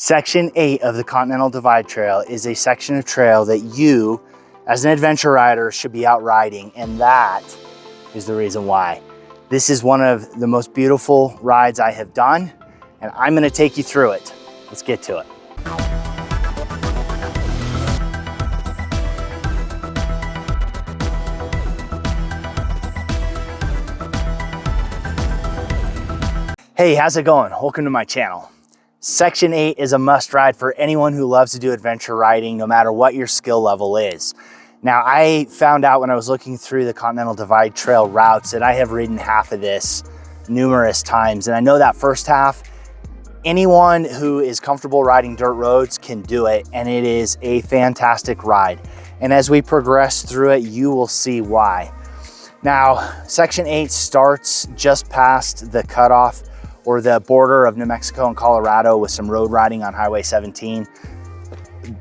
Section 8 of the Continental Divide Trail is a section of trail that you, as an adventure rider, should be out riding, and that is the reason why. This is one of the most beautiful rides I have done, and I'm gonna take you through it. Let's get to it. Hey, how's it going? Welcome to my channel. Section 8 is a must ride for anyone who loves to do adventure riding, no matter what your skill level is. Now, I found out when I was looking through the Continental Divide Trail routes that I have ridden half of this numerous times. And I know that first half, anyone who is comfortable riding dirt roads can do it. And it is a fantastic ride. And as we progress through it, you will see why. Now, Section 8 starts just past the cutoff or the border of New Mexico and Colorado with some road riding on Highway 17.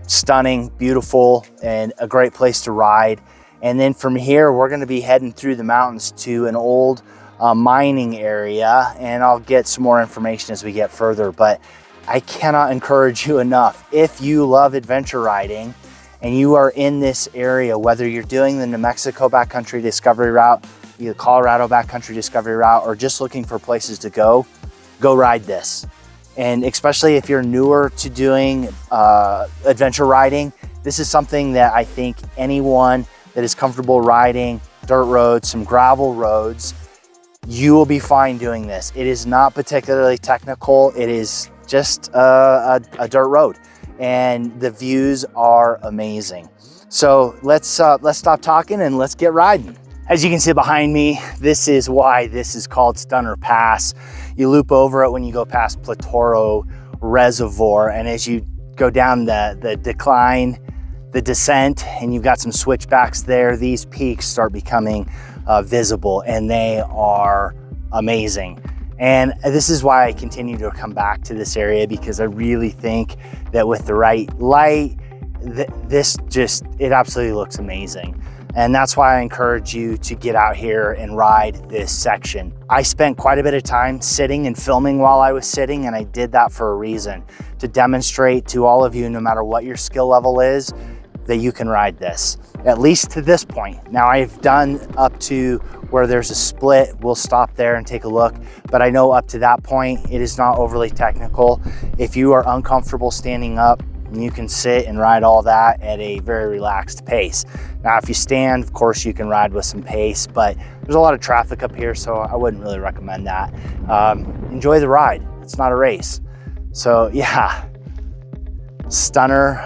Stunning, beautiful, and a great place to ride. And then from here, we're gonna be heading through the mountains to an old mining area, and I'll get some more information as we get further, but I cannot encourage you enough. If you love adventure riding and you are in this area, whether you're doing the New Mexico Backcountry Discovery Route, the Colorado Backcountry Discovery Route, or just looking for places to go ride this. And especially if you're newer to doing adventure riding, this is something that I think anyone that is comfortable riding dirt roads, some gravel roads, you will be fine doing this. It is not particularly technical. It is just a dirt road, and the views are amazing. So let's stop talking and let's get riding. As you can see behind me, this is why this is called Stunner Pass. You loop over it when you go past Platoro Reservoir, and as you go down the decline, the descent, and you've got some switchbacks there, these peaks start becoming visible, and they are amazing. And this is why I continue to come back to this area, because I really think that with the right light, it absolutely looks amazing. And that's why I encourage you to get out here and ride this section. I spent quite a bit of time sitting and filming while I was sitting, and I did that for a reason, to demonstrate to all of you, no matter what your skill level is, that you can ride this, at least to this point. Now, I've done up to where there's a split. We'll stop there and take a look, but I know up to that point, it is not overly technical. If you are uncomfortable standing up, you can sit and ride all that at a very relaxed pace. Now, if you stand, of course, you can ride with some pace, but there's a lot of traffic up here, so I wouldn't really recommend that. Enjoy the ride. It's not a race. So yeah, Stunner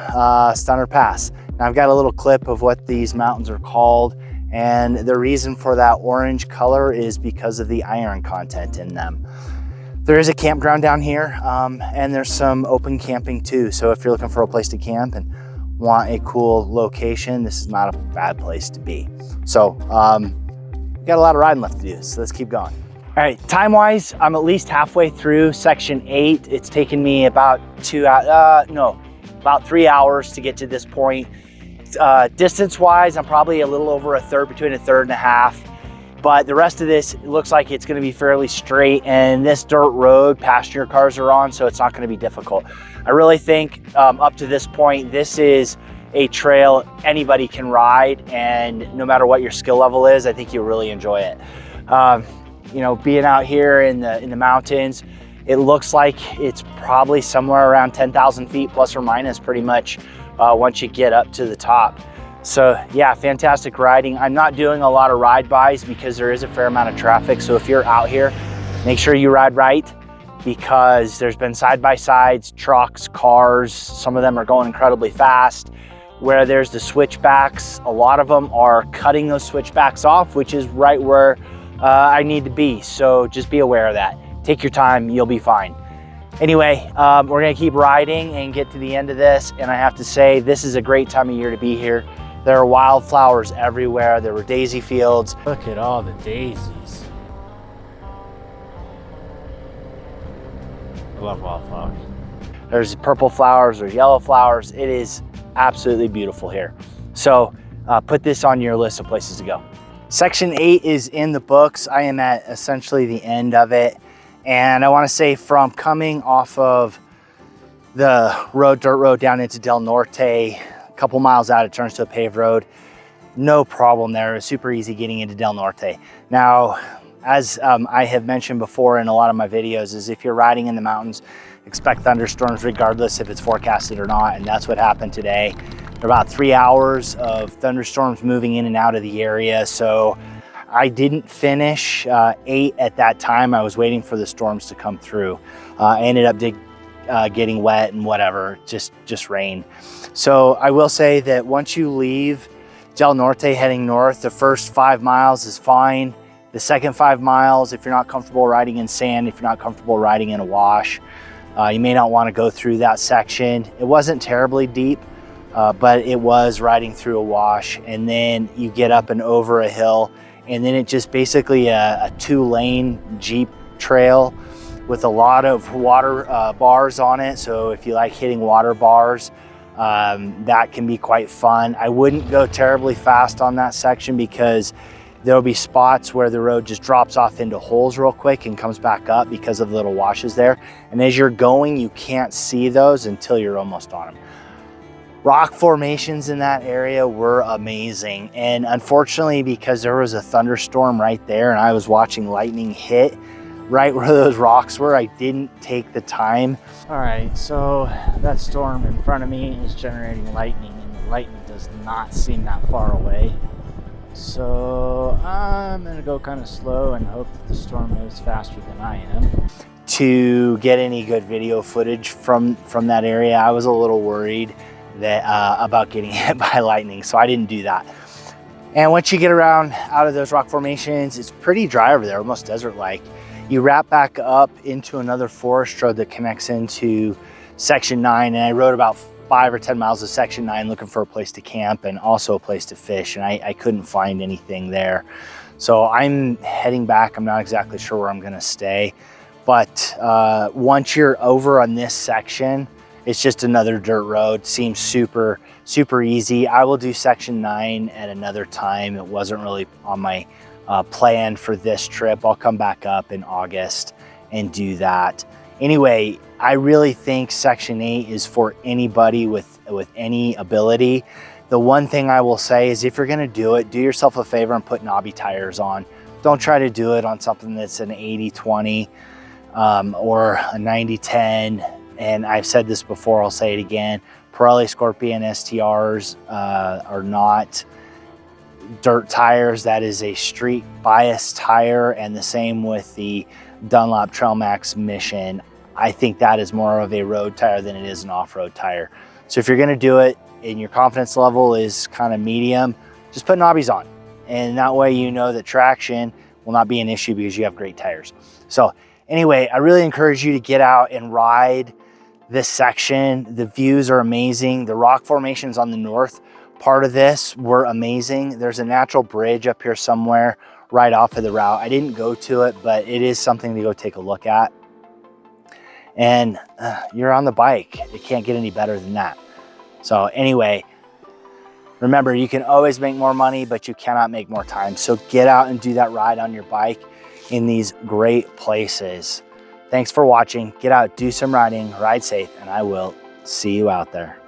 Pass. Now, I've got a little clip of what these mountains are called, and the reason for that orange color is because of the iron content in them. There is a campground down here, and there's some open camping too. So if you're looking for a place to camp and want a cool location, this is not a bad place to be. So we got a lot of riding left to do, so let's keep going. All right, time-wise, I'm at least halfway through Section 8. It's taken me about 3 hours to get to this point. Distance-wise, I'm probably a little over a third, between a third and a half. But the rest of this looks like it's gonna be fairly straight, and this dirt road passenger cars are on, so it's not gonna be difficult. I really think up to this point, this is a trail anybody can ride, and no matter what your skill level is, I think you'll really enjoy it. You know, being out here in the mountains, it looks like it's probably somewhere around 10,000 feet plus or minus pretty much once you get up to the top. So yeah, fantastic riding. I'm not doing a lot of ride-bys because there is a fair amount of traffic. So if you're out here, make sure you ride right, because there's been side-by-sides, trucks, cars. Some of them are going incredibly fast. Where there's the switchbacks, a lot of them are cutting those switchbacks off, which is right where I need to be. So just be aware of that. Take your time, you'll be fine. Anyway, we're gonna keep riding and get to the end of this. And I have to say, this is a great time of year to be here. There are wildflowers everywhere. There were daisy fields. Look at all the daisies. I love wildflowers. There's purple flowers or yellow flowers. It is absolutely beautiful here. So put this on your list of places to go. Section 8 is in the books. I am at essentially the end of it. And I want to say, from coming off of the dirt road down into Del Norte. A couple miles out, it turns to a paved road. No problem there. It was super easy getting into Del Norte. Now, as I have mentioned before in a lot of my videos, is if you're riding in the mountains, expect thunderstorms regardless if it's forecasted or not, and that's what happened today. There were about 3 hours of thunderstorms moving in and out of the area, so I didn't finish 8 at that time. I was waiting for the storms to come through. I ended up getting wet and whatever, just rain. So I will say that once you leave Del Norte heading north, the first 5 miles is fine. The second 5 miles, if you're not comfortable riding in sand, if you're not comfortable riding in a wash, you may not want to go through that section. It wasn't terribly deep, but it was riding through a wash. And then you get up and over a hill, and then it just basically a 2-lane Jeep trail with a lot of water bars on it. So if you like hitting water bars, that can be quite fun. I wouldn't go terribly fast on that section because there'll be spots where the road just drops off into holes real quick and comes back up because of the little washes there. And as you're going, you can't see those until you're almost on them. Rock formations in that area were amazing. And unfortunately, because there was a thunderstorm right there and I was watching lightning hit right where those rocks were, I didn't take the time. All right, so that storm in front of me is generating lightning, and the lightning does not seem that far away. So I'm gonna go kind of slow and hope that the storm moves faster than I am. To get any good video footage from that area, I was a little worried that about getting hit by lightning, so I didn't do that. And once you get around out of those rock formations, it's pretty dry over there, almost desert-like. You wrap back up into another forest road that connects into Section 9, and I rode about 5 or 10 miles of Section 9 looking for a place to camp and also a place to fish, and I couldn't find anything there. So I'm heading back. I'm not exactly sure where I'm gonna stay, but once you're over on this section, it's just another dirt road. Seems super easy. I will do Section 9 at another time. It wasn't really on my plan for this trip. I'll come back up in August and do that. Anyway, I really think Section 8 is for anybody with any ability. The one thing I will say is if you're gonna do it, do yourself a favor and put knobby tires on. Don't try to do it on something that's an 80-20 or a 90-10. And I've said this before, I'll say it again. Pirelli Scorpion STRs are not dirt tires. That is a street bias tire, and the same with the Dunlop Trail Max Mission. I think that is more of a road tire than it is an off-road tire. So if you're gonna do it and your confidence level is kind of medium, just put knobbies on. And that way you know that traction will not be an issue because you have great tires. So anyway, I really encourage you to get out and ride this section. The views are amazing. The rock formations on the north part of this were amazing. There's a natural bridge up here somewhere right off of the route. I didn't go to it, but it is something to go take a look at. And you're on the bike. It can't get any better than that. So anyway, remember, you can always make more money, but you cannot make more time. So get out and do that ride on your bike in these great places. Thanks for watching. Get out, do some riding, ride safe, and I will see you out there.